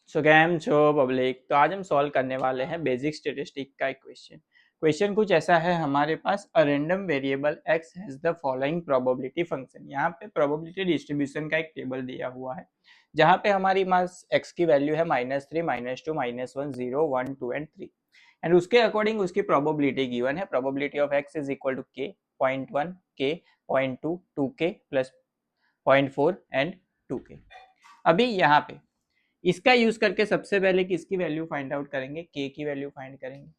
सो cam छो public. तो आज हम सॉल्व करने वाले हैं बेसिक स्टेटिस्टिक का एक क्वेश्चन कुछ ऐसा है हमारे पास। A random variable x has the following probability function. यहाँ पे प्रोबेबिलिटी डिस्ट्रीब्यूशन का एक टेबल दिया हुआ है जहाँ पे हमारी पास x की वैल्यू है -3 -2 -1 0 1 2 एंड 3 एंड उसके अकॉर्डिंग उसकी प्रोबेबिलिटी गिवन है। Probability of x is equal to k 0.1 k 0.2 2k plus 0.4 and 2k। अभी यहाँ पे इसका यूज करके सबसे पहले किसकी वैल्यू फाइंड आउट करेंगे, के की वैल्यू फाइंड करेंगे।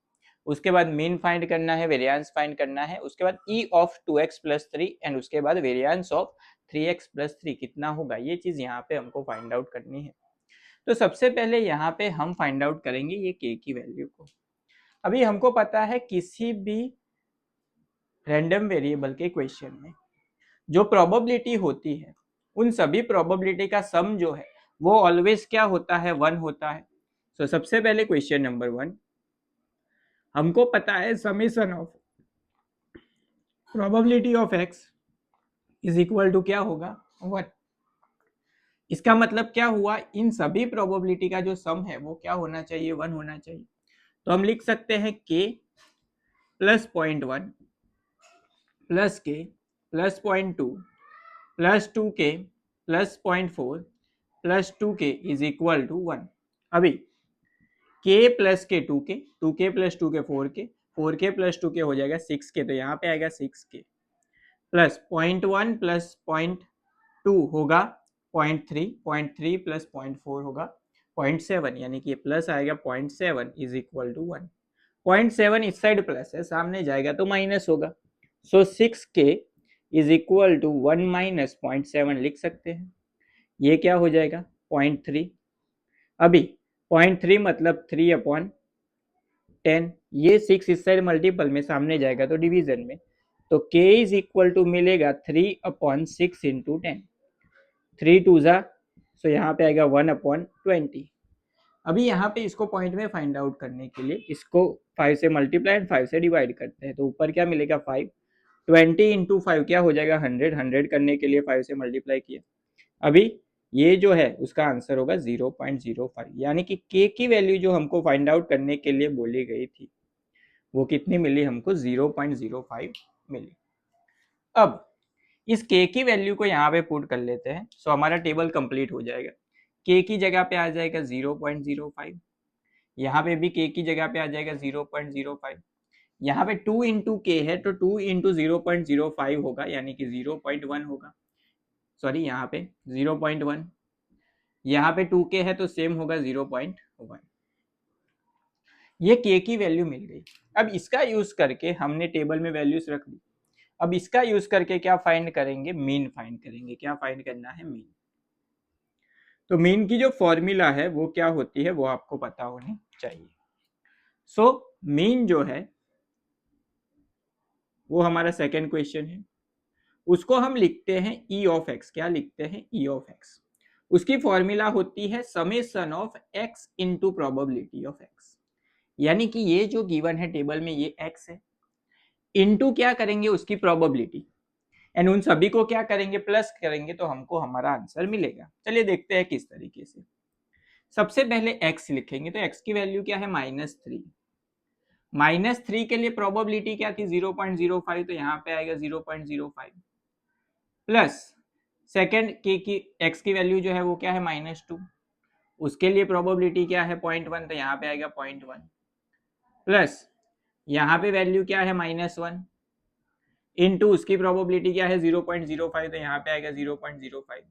उसके बाद मीन फाइंड करना है, वेरिएंस फाइंड करना है। उसके बाद ई ऑफ 2x प्लस 3 एंड उसके बाद वेरिएंस ऑफ 3x प्लस 3 कितना होगा, ये चीज यहाँ पे हमको फाइंड आउट करनी है। तो सबसे पहले यहाँ पे हम फाइंड आउट करेंगे ये के की वैल्यू को। अभी हमको पता है किसी भी रैंडम वेरिएबल के क्वेश्चन में जो प्रोबेबिलिटी होती है उन सभी प्रोबेबिलिटी का सम जो है वो ऑलवेज क्या होता है, 1 होता है। तो सबसे पहले क्वेश्चन नंबर 1 हमको पता है summation of probability of x is equal to क्या होगा, 1। इसका मतलब क्या हुआ, इन सभी प्रोबेबिलिटी का जो सम है वो क्या होना चाहिए, 1 होना चाहिए। तो हम लिख सकते हैं k plus 0.1 plus k plus 0.2 plus 2k plus 0.4 plus 2k is equal to 1। अभी k प्लस के 2k 2k plus 2k 4k 4k plus 2k हो जाएगा 6k, तो यहाँ पे आएगा 6k प्लस 0.1 प्लस 0.2 होगा 0.3 0.3 प्लस 0.4 होगा 0.7, यानी कि प्लस आएगा 0.7 इज इक्वल टू 1। 0.7 इस साइड प्लस है, सामने जाएगा तो माइनस होगा। So 6k is equal to 1 minus 0.7 लिख सकते हैं। ये क्या हो जाएगा 0.3। अभी 0.3 मतलब 3/10, ये 6 इस साइड मल्टीपल में सामने जाएगा तो डिवीजन में, तो k इज इक्वल टू मिलेगा 3/6 इंटू 10, 3 2 जा, सो यहाँ पे आएगा 1/20। अभी यहाँ पे इसको पॉइंट में फाइंड आउट करने के लिए इसको 5 से मल्टीप्लाई एंड 5 से डिवाइड करते हैं, तो ऊपर क्या मिलेगा 5, 20 इंटू 5 क्या हो जाएगा 100, 100 करने के लिए 5 से मल्टीप्लाई किया। अभी ये जो है उसका आंसर होगा 0.05, यानी कि k की वैल्यू जो हमको फाइंड आउट करने के लिए बोली गई थी वो कितनी मिली हमको, 0.05 मिली। अब इस k की वैल्यू को यहाँ पे पुट कर लेते हैं, सो हमारा टेबल कंप्लीट हो जाएगा। k की जगह पे आ जाएगा 0.05, यहाँ पे भी k की जगह पे आ जाएगा 0.05। यहाँ पे 2 इंटू के है तो 2 इंटू 0.05 होगा, यानी कि 0.1 होगा। सॉरी, यहाँ पे 0.1, यहाँ पे 2k है तो सेम होगा 0.1। ये k की वैल्यू मिल गई। अब इसका यूज करके हमने टेबल में वैल्यूज रख दी। अब इसका यूज करके क्या फाइंड करेंगे, मीन फाइंड करेंगे। क्या फाइंड करना है, मीन। तो मीन की जो फॉर्मूला है वो क्या होती है वो आपको पता होनी चाहिए। सो मीन जो है वो हमारा सेकेंड क्वेश्चन है, उसको हम लिखते हैं ई ऑफ एक्स। क्या लिखते हैं, ई ऑफ एक्स। उसकी फॉर्मूला होती है summation of x into probability of x, यानी कि ये जो गिवन है टेबल में ये एक्स है, इंटू क्या करेंगे उसकी प्रोबेबिलिटी, एंड उन सभी को क्या करेंगे, प्लस करेंगे, तो हमको हमारा आंसर मिलेगा। चलिए देखते हैं किस तरीके से। सबसे पहले x लिखेंगे, तो x की वैल्यू क्या है, -3। -3 के लिए प्रोबेबिलिटी क्या थी, 0.05, तो यहाँ पे आएगा 0.05 प्लस सेकेंड के की x की वैल्यू जो है वो क्या है, -2, उसके लिए प्रोबेबिलिटी क्या है 0.1, तो यहाँ पे आएगा 0.1 प्लस यहाँ पे वैल्यू क्या है -1 इंटू उसकी प्रोबेबिलिटी क्या है 0.05, तो यहाँ पे आएगा 0.05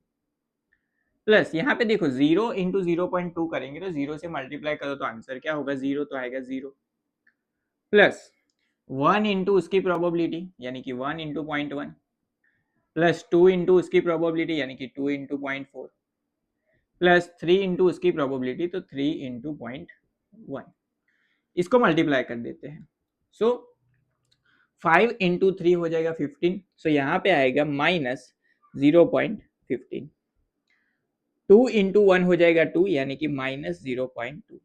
प्लस यहाँ पे देखो 0 इंटू 0.2 करेंगे तो 0 से मल्टीप्लाई करो तो आंसर क्या होगा, 0, तो आएगा 0 प्लस 1 इंटू उसकी प्रोबेबिलिटी यानी कि 1 इंटू 0.1 प्लस 2 इंटू उसकी प्रोबेबिलिटी यानी कि 2 इंटू 0.4 प्लस 3 इंटू उसकी प्रोबेबिलिटी तो 3 इंटू 0.1। इसको मल्टीप्लाई कर देते हैं, सो 5 इंटू 3 हो जाएगा 15, सो यहाँ पे आएगा -0.15। 2 इंटू 1 हो जाएगा 2, यानी कि -0.2।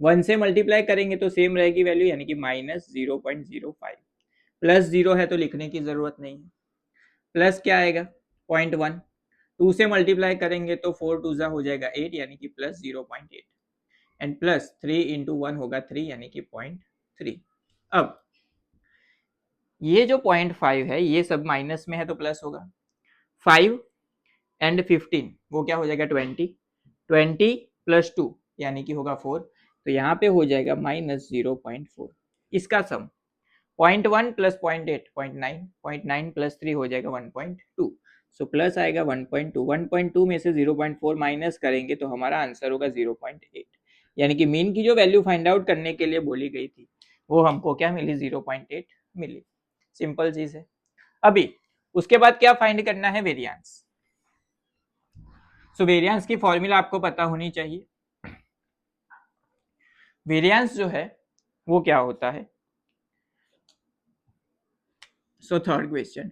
1 से मल्टीप्लाई करेंगे तो सेम रहेगी वैल्यू, यानी कि -0.05 प्लस 0 है तो लिखने की जरूरत नहीं है। प्लस क्या आएगा 0.1, 2 से मल्टीप्लाई करेंगे तो 4 टू जा हो जाएगा 8 यानी कि प्लस 0.8 एंड प्लस 3 इंटू 1 होगा 3 यानी कि 0.3। अब ये जो 0.5 है ये सब माइनस में है तो प्लस होगा, 5 एंड 15 वो क्या हो जाएगा 20, 20 प्लस 2 यानी कि होगा 4, तो यहाँ पे हो जाएगा माइनस 0.4। इसका सम 0.1 प्लस 0.8 0.9, 0.9 प्लस 3 हो जाएगा 1.2, सो प्लस आएगा 1.2, 1.2 में से 0.4 माइनस करेंगे तो हमारा आंसर होगा 0.8, यानी कि मीन की जो वैल्यू फाइंड आउट करने के लिए बोली गई थी वो हमको क्या मिली 0.8 मिली। सिंपल चीज है। अभी उसके बाद क्या फाइंड करना है, वेरिएंस। सो वेरिएंस की फॉर्मूला आपको पता होनी चाहिए। वेरिएंस जो है वो क्या होता है, सो थर्ड क्वेश्चन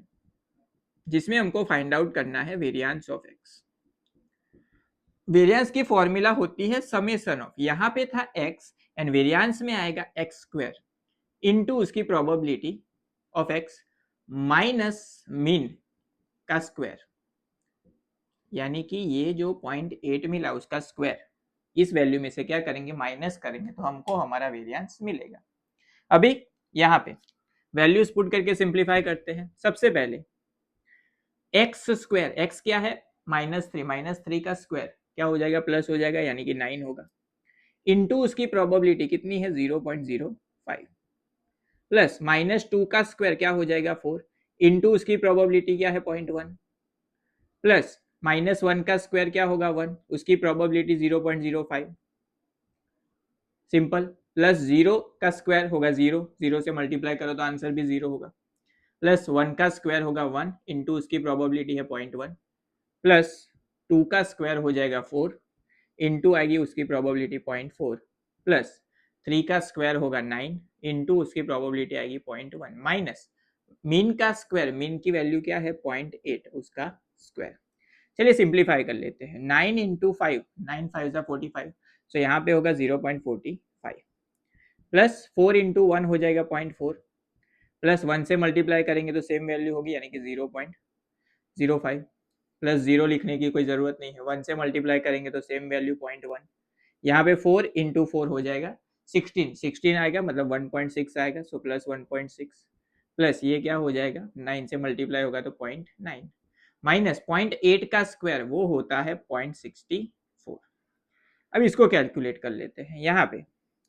जिसमें हमको फाइंड आउट करना है वेरिएंस ऑफ एक्स। वेरिएंस की फॉर्मूला होती है समेशन ऑफ, यहां पे था एक्स एंड वेरिएंस में आएगा एक्स स्क्वायर इनटू उसकी probability of x minus mean का स्क्वायर, यानी कि ये जो 0.8 मिला उसका स्क्वायर, इस वैल्यू में से क्या करेंगे माइनस करेंगे तो हमको हमारा वेरिएंस मिलेगा। अभी यहाँ पे वैल्यूज पुट करके सिंप्लीफाई करते हैं। सबसे पहले एक्स स्क्वायर, एक्स क्या है -3, -3 का स्क्वायर क्या हो जाएगा प्लस हो जाएगा यानी कि 9 होगा, इनटू उसकी प्रोबेबिलिटी कितनी है 0.05 प्लस -2 का स्क्वायर क्या हो जाएगा 4 इनटू उसकी प्रोबेबिलिटी क्या है 0.1 प्लस -1 का स्क्वायर क्या होगा 1 उसकी प्रोबेबिलिटी 0.05 सिंपल, प्लस 0 का स्क्वायर होगा 0, 0 से मल्टीप्लाई करो तो आंसर भी 0 होगा, प्लस 1 का स्क्वायर होगा 1 इनटू उसकी प्रोबेबिलिटी है 0.1 प्लस 2 का स्क्वायर हो जाएगा 4 इनटू आएगी उसकी प्रोबेबिलिटी 0.4 प्लस 3 का स्क्वायर होगा 9 इनटू उसकी प्रोबेबिलिटी आएगी 0.1 माइनस मीन का स्क्वायर, मीन की वैल्यू क्या है 0.8 उसका स्क्वायर। चलिए सिंप्लीफाई कर लेते हैं, 9 इंटू 5, 9 5 जा 45, सो यहाँ पे होगा 0.45 प्लस 4 इंटू 1 हो जाएगा 0.4 प्लस 1 से मल्टीप्लाई करेंगे तो सेम वैल्यू होगी यानी कि 0.05 प्लस 0 लिखने की कोई ज़रूरत नहीं है, 1 से मल्टीप्लाई करेंगे तो सेम वैल्यू 0.1, यहाँ पे 4 इंटू 4 हो जाएगा 16, 16 आएगा मतलब 1.6 आएगा, सो प्लस 1.6 प्लस ये क्या हो जाएगा 9 से मल्टीप्लाई होगा तो 0.9 माइनस 0.8 का स्क्वायर वो होता है 0.64। अब इसको कैलकुलेट कर लेते हैं, यहाँ पे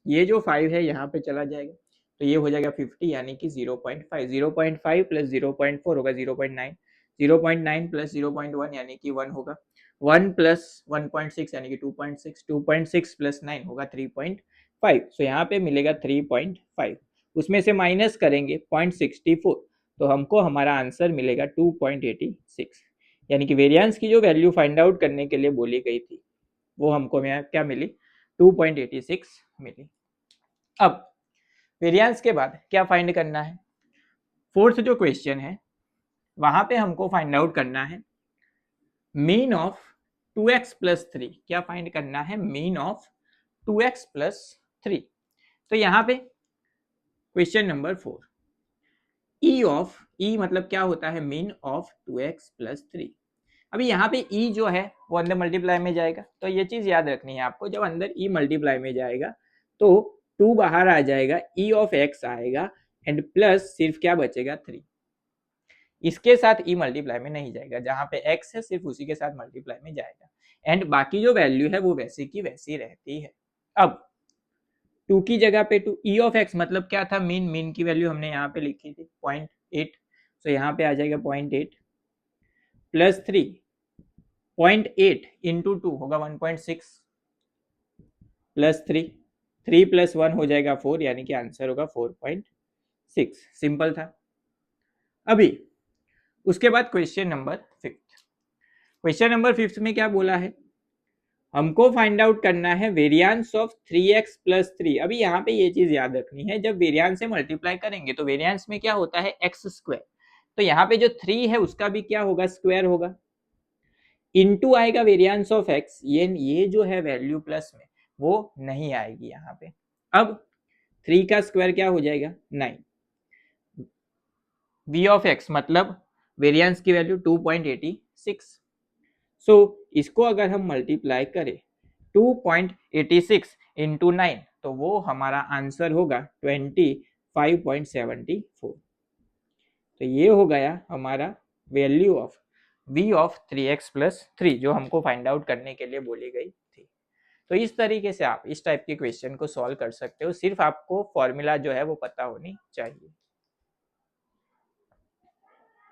ये जो 5 है यहाँ पे चला जाएगा तो ये हो जाएगा 50 यानी कि 0.5, 0.5 प्लस 0.4 होगा 0.9, 0.9 प्लस 0.1 यानी कि 1 होगा, 1 प्लस 1.6 यानी कि 2.6, 2.6 प्लस 9 होगा 3.5, सो यहाँ पे मिलेगा 3.5, उसमें से माइनस करेंगे 0.64 तो हमको हमारा आंसर मिलेगा 2.86, यानी कि वेरिएंस की जो वैल्यू फाइंड आउट करने के लिए बोली गई थी वो हमको क्या मिली 2.86 मिली। अब वेरिएंस के बाद क्या फाइंड करना है, फोर्थ जो क्वेश्चन है वहां पे हमको फाइंड आउट करना है मीन ऑफ 2x प्लस 3, क्या फाइंड करना है मीन ऑफ 2x प्लस 3। तो यहाँ पे क्वेश्चन नंबर 4 ई ऑफ, ई मतलब क्या होता है मीन ऑफ 2x प्लस 3। अभी यहाँ पे ई जो है वो अंदर मल्टीप्लाई में जाएगा, तो ये चीज याद रखनी है आपको, जब अंदर ई मल्टीप्लाई में जाएगा तो 2 बाहर आ जाएगा, ई ऑफ एक्स आएगा एंड प्लस सिर्फ क्या बचेगा 3, इसके साथ ई मल्टीप्लाई में नहीं जाएगा, जहां पे एक्स है सिर्फ उसी के साथ मल्टीप्लाई में जाएगा एंड बाकी जो वैल्यू है वो वैसी की वैसी रहती है। अब 2 की जगह पे 2, ई ऑफ एक्स मतलब क्या था मीन, मीन की वैल्यू हमने यहाँ पे लिखी थी 0.8, तो यहाँ पे आ जाएगा 0.8 प्लस 3, 0.8 इंटू 2 होगा 1.6 प्लस 3, 3 प्लस 1 हो जाएगा 4 यानी कि आंसर होगा 4.6, सिंपल था। अभी उसके बाद क्वेश्चन नंबर 5, क्वेश्चन नंबर 5 में क्या बोला है, हमको फाइंड आउट करना है वेरिएंस ऑफ 3x प्लस 3। अभी यहाँ पे ये चीज याद रखनी है, जब वेरिएंस से मल्टीप्लाई करेंगे तो वेरिएंस में क्या होता है एक्स स्क्वायर, तो यहाँ पे जो 3 है उसका भी क्या होगा स्क्वायर होगा, इनटू आएगा वेरिएंस ऑफ एक्स, ये जो है वैल्यू प्लस में वो नहीं आएगी यहाँ पे। अब 3 का स्क्वायर क्या हो जाएगा 9, v ऑफ एक्स मतलब वेरिएंस की वैल्यू 2.86, सो इसको अगर हम मल्टीप्लाई करें 2.86 इंटू 9 तो वो हमारा आंसर होगा 25.74। तो ये हो गया हमारा value of v of 3x plus 3 जो हमको फाइंड आउट करने के लिए बोली गई थी। तो इस तरीके से आप इस टाइप के क्वेश्चन को सॉल्व कर सकते हो, सिर्फ आपको फॉर्मूला जो है वो पता होनी चाहिए।